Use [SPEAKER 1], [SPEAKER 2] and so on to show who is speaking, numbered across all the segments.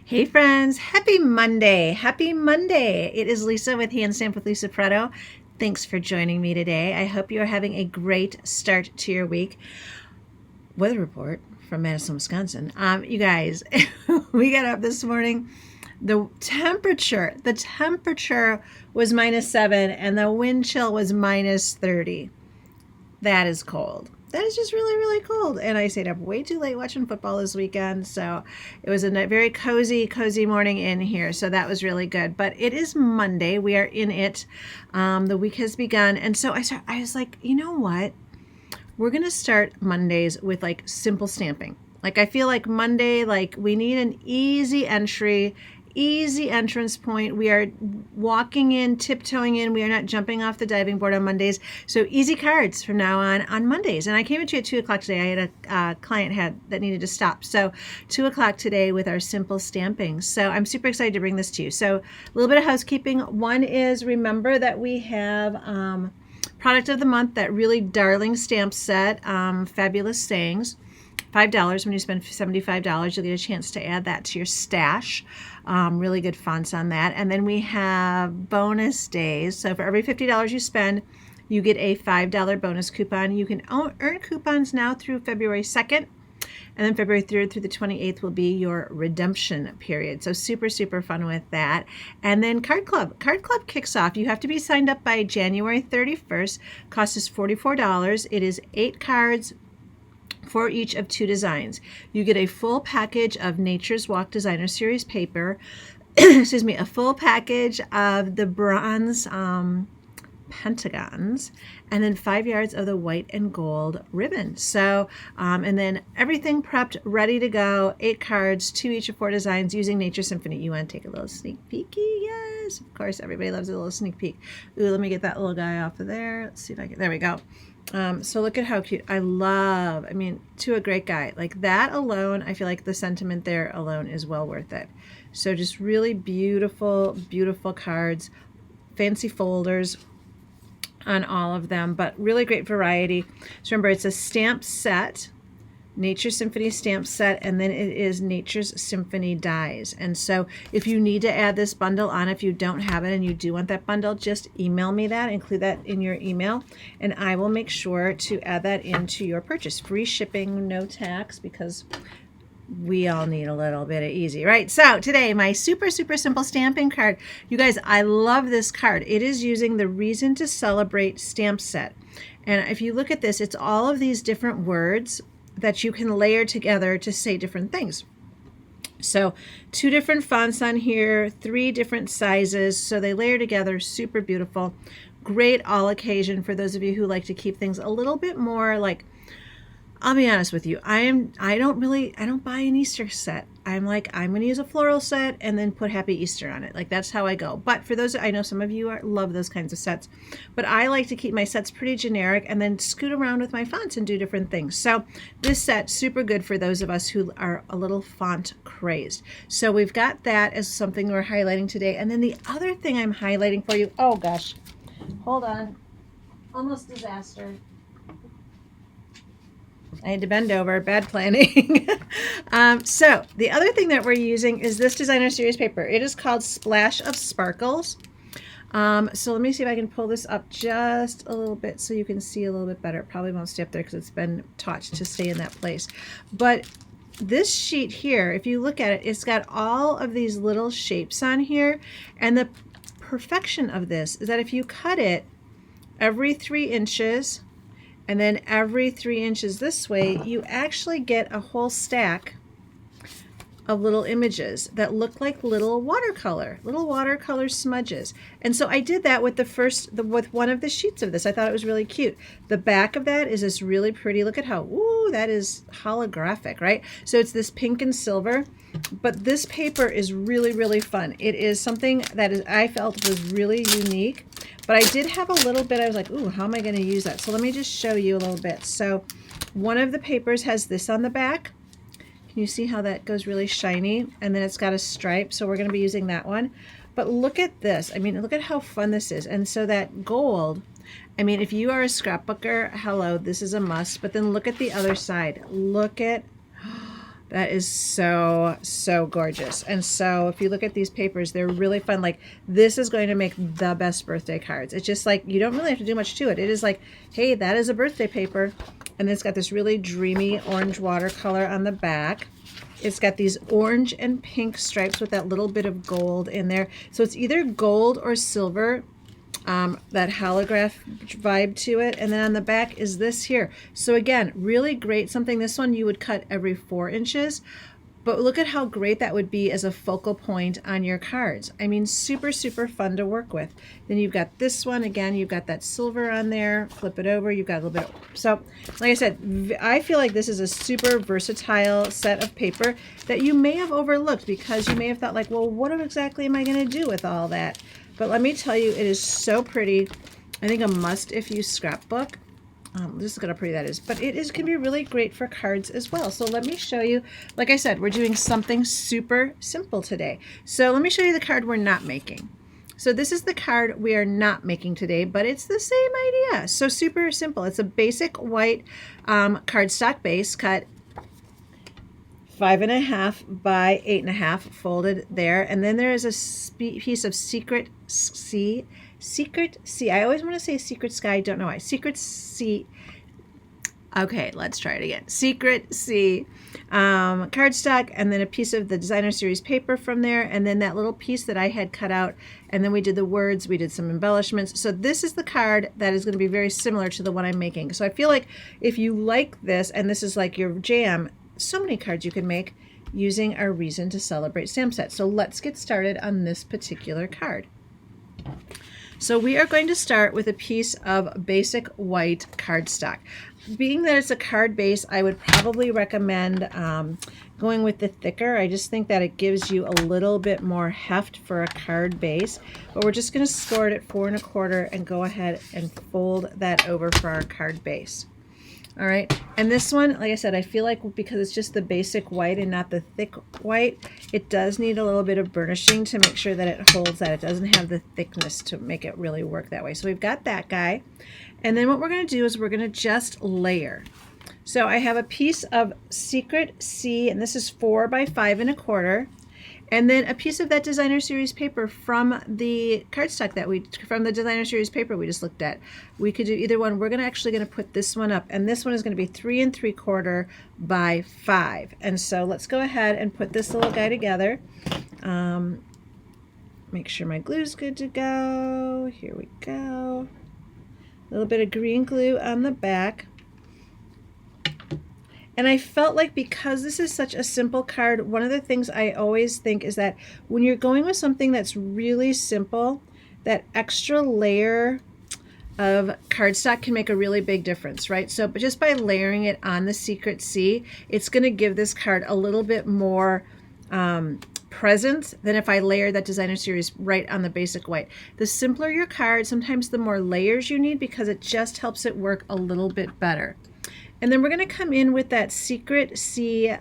[SPEAKER 1] Hey friends, happy Monday. Happy Monday. It is Lisa with Hand Stamp with Lisa Pretto. Thanks for joining me today. I hope you are having a great start to your week. Weather report from Madison, Wisconsin. You guys, we got up this morning. The temperature was -7 and the wind chill was -30. That is cold. That is just really, really cold. And I stayed up way too late watching football this weekend. So it was a very cozy morning in here. So that was really good. But it is Monday. We are in it. The week has begun. And so I was like, you know what? We're going to start Mondays with like simple stamping. Like I feel like Monday, like we need an easy entry, easy entrance point. We are walking in, tiptoeing in. We are not jumping off the diving board on Mondays. So easy cards from now on Mondays. And I came at you at 2 o'clock today. I had a client that needed to stop. So 2 o'clock today with our simple stamping. So I'm super excited to bring this to you. So a little bit of housekeeping. One is remember that we have product of the month, that really darling stamp set, Fabulous Sayings. $5. When you spend $75, you'll get a chance to add that to your stash. Really good fonts on that. And then we have bonus days. So for every $50 you spend, you get a $5 bonus coupon. You can earn coupons now through February 2nd. And then February 3rd through the 28th will be your redemption period. So super, super fun with that. And then Card Club. Card Club kicks off. You have to be signed up by January 31st. Cost is $44. It is 8 cards for each of 2 designs. You get a full package of Nature's Walk Designer Series paper, excuse me, a full package of the Bronze Pentagons, and then 5 yards of the white and gold ribbon. So, and then everything prepped, ready to go, 8 cards, 2 each of 4 designs using Nature Symphony. You want to take a little sneak peeky? Yes, of course, everybody loves a little sneak peek. Ooh, let me get that little guy off of there. Let's see if I can, there we go. So look at how cute. I mean, to a great guy. Like that alone, I feel like the sentiment there alone is well worth it. So just really beautiful, beautiful cards, fancy folders on all of them, but really great variety. So remember, it's a stamp set, Nature Symphony stamp set, and then it is Nature's Symphony dies. And so if you need to add this bundle on, if you don't have it and you do want that bundle, just email me that, include that in your email, and I will make sure to add that into your purchase. Free shipping, no tax, because we all need a little bit of easy, right? So today, my super, super simple stamping card. You guys, I love this card. It is using the Reason to Celebrate stamp set. And if you look at this, it's all of these different words that you can layer together to say different things. So 2 different fonts on here, 3 different sizes, so they layer together, super beautiful. Great all occasion for those of you who like to keep things a little bit more like, I'll be honest with you, I don't buy an Easter set. I'm like, I'm going to use a floral set and then put Happy Easter on it. Like that's how I go. But for those, I know some of you love those kinds of sets, but I like to keep my sets pretty generic and then scoot around with my fonts and do different things. So this set, super good for those of us who are a little font crazed. So we've got that as something we're highlighting today. And then the other thing I'm highlighting for you, oh gosh, hold on, almost disaster. I had to bend over, bad planning. So the other thing that we're using is this designer series paper. It is called Splash of Sparkles. So let me see if I can pull this up just a little bit so you can see a little bit better. It probably won't stay up there because it's been taught to stay in that place. But this sheet here, if you look at it, it's got all of these little shapes on here. And the perfection of this is that if you cut it every 3 inches, and then every 3 inches this way, you actually get a whole stack of little images that look like little watercolor smudges. And so I did that with with one of the sheets of this. I thought it was really cute. The back of that is this really pretty, look at how, ooh, that is holographic, right? So it's this pink and silver, but this paper is really, really fun. It is something that I felt was really unique, but I did have a little bit, I was like, ooh, how am I going to use that? So let me just show you a little bit. So one of the papers has this on the back. Can you see how that goes really shiny? And then it's got a stripe, so we're going to be using that one. But look at this. I mean, look at how fun this is. And so that gold, I mean, if you are a scrapbooker, hello, this is a must. But then look at the other side. Look at That is so, so gorgeous. And so if you look at these papers, they're really fun. Like, this is going to make the best birthday cards. It's just like, you don't really have to do much to it. It is like, hey, that is a birthday paper. And it's got this really dreamy orange watercolor on the back. It's got these orange and pink stripes with that little bit of gold in there. So it's either gold or silver. That holograph vibe to it. And then on the back is this here. So again, really great. Something, this one you would cut every 4 inches, but look at how great that would be as a focal point on your cards. I mean, super, super fun to work with. Then you've got this one. Again, you've got that silver on there. Flip it over. You've got a little bit of, so like I said, I feel like this is a super versatile set of paper that you may have overlooked because you may have thought like, well, what exactly am I going to do with all that? But let me tell you, it is so pretty. I think a must if you scrapbook. Just look at how pretty that is. But it can be really great for cards as well. So let me show you. Like I said, we're doing something super simple today. So let me show you the card we're not making. So this is the card we are not making today, but it's the same idea. So super simple. It's a basic white cardstock base cut 5.5 by 8.5 folded there, and then there is a piece of Secret Sea. I always want to say Secret Sky. Don't know why. Secret Sea. Okay, let's try it again. Secret Sea cardstock, and then a piece of the designer series paper from there, and then that little piece that I had cut out, and then we did the words, we did some embellishments. So this is the card that is going to be very similar to the one I'm making. So I feel like if you like this, and this is like your jam, so many cards you can make using our Reason to Celebrate stamp set. So let's get started on this particular card. So we are going to start with a piece of basic white cardstock. Being that it's a card base, I would probably recommend going with the thicker. I just think that it gives you a little bit more heft for a card base. But we're just going to score it at 4 1/4 and go ahead and fold that over for our card base. All right, and this one, like I said, I feel like because it's just the basic white and not the thick white, it does need a little bit of burnishing to make sure that it holds, that it doesn't have the thickness to make it really work that way. So we've got that guy. And then what we're going to do is we're going to just layer. So I have a piece of Secret Sea, and this is 4 by 5 1/4. And then a piece of that designer series paper from the cardstock from the designer series paper we just looked at. We could do either one. We're actually going to put this one up, and this one is going to be 3 3/4 by 5. And so let's go ahead and put this little guy together. Make sure my glue's good to go. Here we go. A little bit of green glue on the back. And I felt like because this is such a simple card, one of the things I always think is that when you're going with something that's really simple, that extra layer of cardstock can make a really big difference, right? So but just by layering it on the Secret Sea, it's going to give this card a little bit more presence than if I layered that designer series right on the basic white. The simpler your card, sometimes the more layers you need because it just helps it work a little bit better. And then we're going to come in with that Secret Sea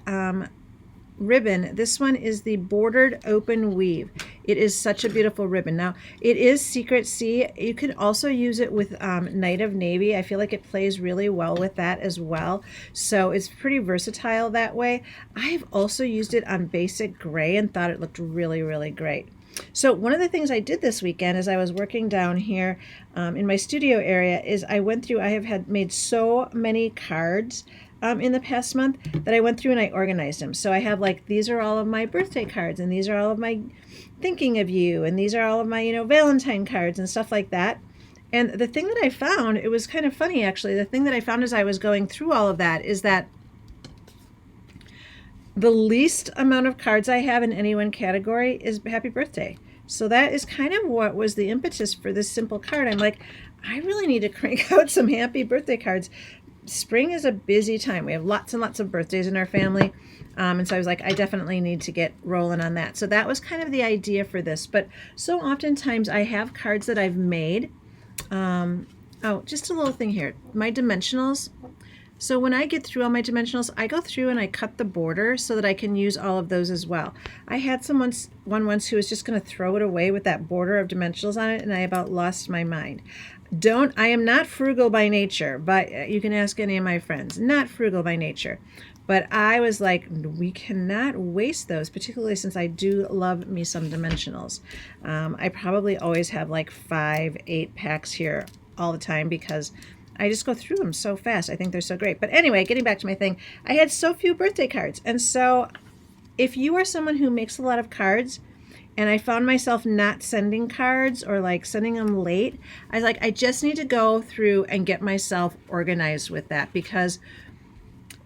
[SPEAKER 1] ribbon. This one is the bordered open weave. It is such a beautiful ribbon. Now, it is Secret Sea. You can also use it with Night of Navy. I feel like it plays really well with that as well. So it's pretty versatile that way. I've also used it on basic gray and thought it looked really, really great. So one of the things I did this weekend as I was working down here in my studio area is I have made so many cards in the past month that I went through and I organized them. So I have like, these are all of my birthday cards, and these are all of my thinking of you, and these are all of my, Valentine cards and stuff like that. And the thing that I found, it was kind of funny actually, the thing that I found as I was going through all of that is that the least amount of cards I have in any one category is happy birthday. So that is kind of what was the impetus for this simple card. I'm like, I really need to crank out some happy birthday cards. Spring is a busy time. We have lots and lots of birthdays in our family. And so I was like, I definitely need to get rolling on that. So that was kind of the idea for this. But so oftentimes I have cards that I've made. Oh, just a little thing here. My dimensionals. So when I get through all my dimensionals, I go through and I cut the border so that I can use all of those as well. I had one once who was just going to throw it away with that border of dimensionals on it, and I about lost my mind. I am not frugal by nature, but you can ask any of my friends. Not frugal by nature. But I was like, we cannot waste those, particularly since I do love me some dimensionals. I probably always have like 5, 8 packs here all the time because I just go through them so fast. I think they're so great. But anyway, getting back to my thing, I had so few birthday cards. And so if you are someone who makes a lot of cards, and I found myself not sending cards or like sending them late, I was like, I just need to go through and get myself organized with that, because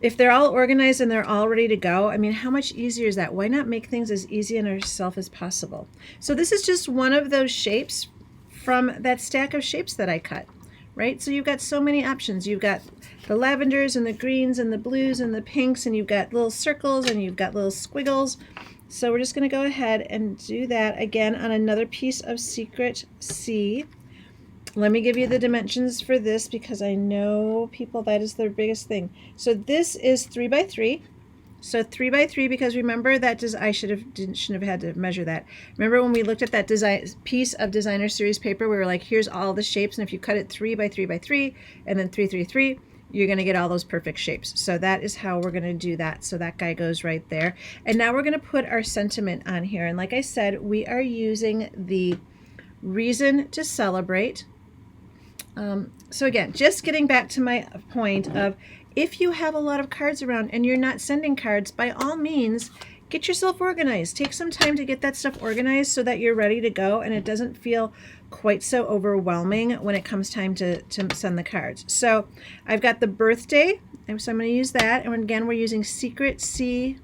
[SPEAKER 1] if they're all organized and they're all ready to go, I mean, how much easier is that? Why not make things as easy on yourself as possible? So this is just one of those shapes from that stack of shapes that I cut, right? So you've got so many options. You've got the lavenders and the greens and the blues and the pinks, and you've got little circles and you've got little squiggles. So we're just going to go ahead and do that again on another piece of Secret Sea. Let me give you the dimensions for this, because I know people, that is their biggest thing. So this is 3 by 3. So 3 by 3, because remember that I shouldn't have had to measure that. Remember when we looked at that design piece of designer series paper, we were like, here's all the shapes, and if you cut it 3 by 3 by 3 and then 3 3 3, you're going to get all those perfect shapes. So that is how we're going to do that. So that guy goes right there. And now we're going to put our sentiment on here. And like I said, we are using the Reason to Celebrate. So again, just getting back to my point of, if you have a lot of cards around and you're not sending cards, by all means, get yourself organized. Take some time to get that stuff organized so that you're ready to go and it doesn't feel quite so overwhelming when it comes time to send the cards. So I've got the birthday, so I'm going to use that. And again, we're using Secret Sea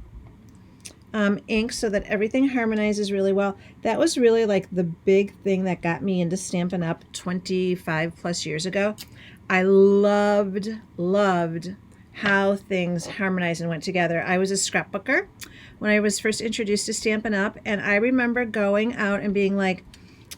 [SPEAKER 1] ink so that everything harmonizes really well. That was really like the big thing that got me into Stampin' Up! 25 plus years ago. I loved how things harmonized and went together. I was a scrapbooker when I was first introduced to Stampin' Up! And I remember going out and being like,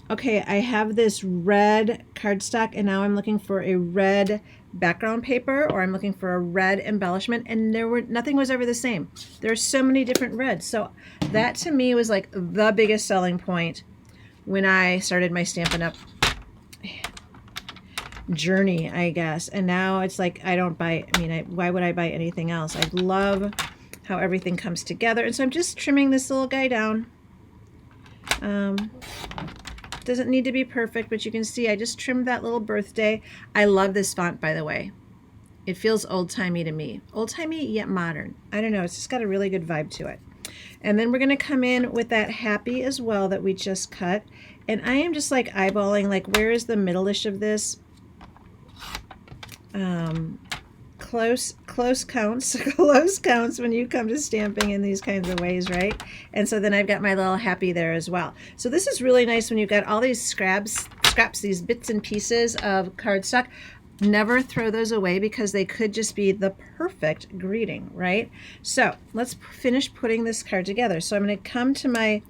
[SPEAKER 1] okay, I have this red cardstock and now I'm looking for a red background paper, or I'm looking for a red embellishment, and nothing was ever the same. There are so many different reds. So that to me was like the biggest selling point when I started my Stampin' Up! Journey, I guess. And now it's like I don't buy, why would I buy anything else? I love how everything comes together. And so I'm just trimming this little guy down. Doesn't need to be perfect, but you can see I just trimmed that little birthday. I love this font, by the way. It feels old-timey to me. Old-timey yet modern. I don't know, it's just got a really good vibe to it. And then we're going to come in with that happy as well that we just cut. And I am just like eyeballing, like, where is the middle-ish of this? Close counts when you come to stamping in these kinds of ways, right? And so then I've got my little happy there as well. So this is really nice when you've got all these scraps, these bits and pieces of cardstock. Never throw those away, because they could just be the perfect greeting, right? So let's finish putting this card together. So I'm going to come to my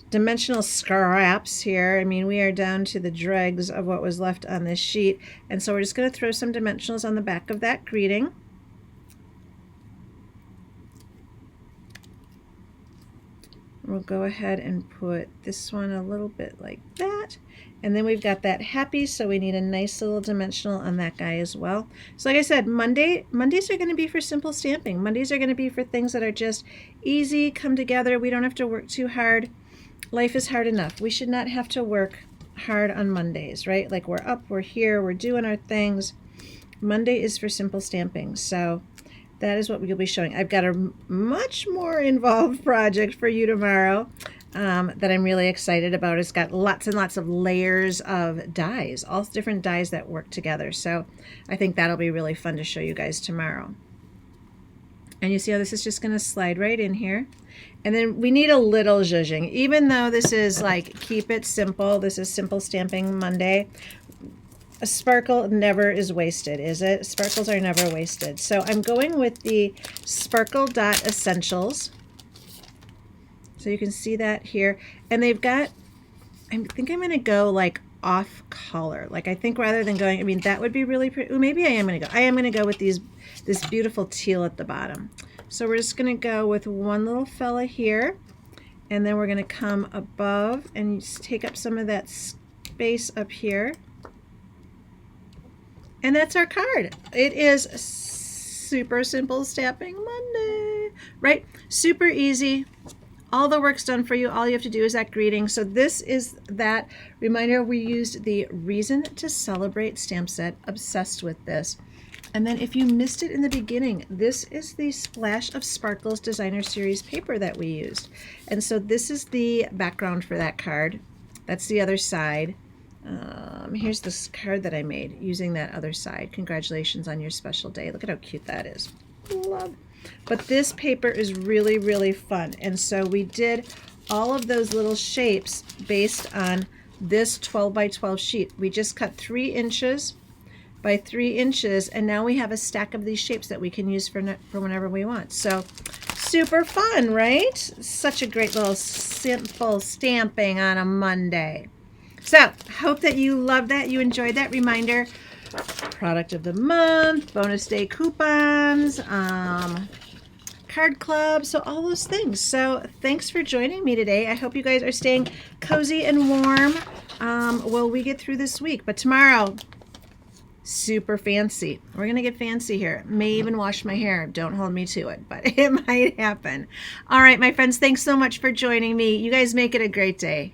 [SPEAKER 1] dimensional scraps here. We are down to the dregs of what was left on this sheet, and so we're just going to throw some dimensionals on the back of that greeting. We'll go ahead and put this one a little bit like that, and then we've got that happy, so we need a nice little dimensional on that guy as well. So like I said, Mondays are going to be for simple stamping. Mondays are going to be for things that are just easy, come together. We don't have to work too hard. Life is hard enough. We should not have to work hard on Mondays, right? Like, we're up, we're here, we're doing our things. Monday is for simple stamping. So that is what we'll be showing. I've got a much more involved project for you tomorrow that I'm really excited about. It's got lots and lots of layers of dies, all different dies that work together. So I think that'll be really fun to show you guys tomorrow. And you see how this is just going to slide right in here. And then we need a little zhuzhing. Even though this is like, keep it simple, this is Simple Stamping Monday, a sparkle never is wasted, is it? Sparkles are never wasted. So I'm going with the Sparkle Dot Essentials. So you can see that here. And they've got, I think I'm going to go like off color. Like, I think rather than going, that would be really pretty. Ooh, maybe I am going to go with this beautiful teal at the bottom. So we're just going to go with one little fella here, and then we're going to come above and just take up some of that space up here. And that's our card. It is super simple stamping Monday, right? Super easy. All the work's done for you. All you have to do is that greeting. So this is that reminder. We used the Reason to Celebrate stamp set. Obsessed with this. And then if you missed it in the beginning, this is the Splash of Sparkles Designer Series paper that we used. And so this is the background for that card. That's the other side. Here's this card that I made using that other side. Congratulations on your special day. Look at how cute that is. Love. But this paper is really, really fun. And so we did all of those little shapes based on this 12 by 12 sheet. We just cut 3 inches by 3 inches, and now we have a stack of these shapes that we can use for whenever we want. So super fun, right? Such a great little simple stamping on a Monday. So hope that you loved that, you enjoyed that reminder. Product of the month, bonus day coupons, card club, so all those things. So thanks for joining me today. I hope you guys are staying cozy and warm while we get through this week. But tomorrow, super fancy. We're gonna get fancy here. May even wash my hair. Don't hold me to it, but it might happen. All right, my friends, thanks so much for joining me. You guys make it a great day.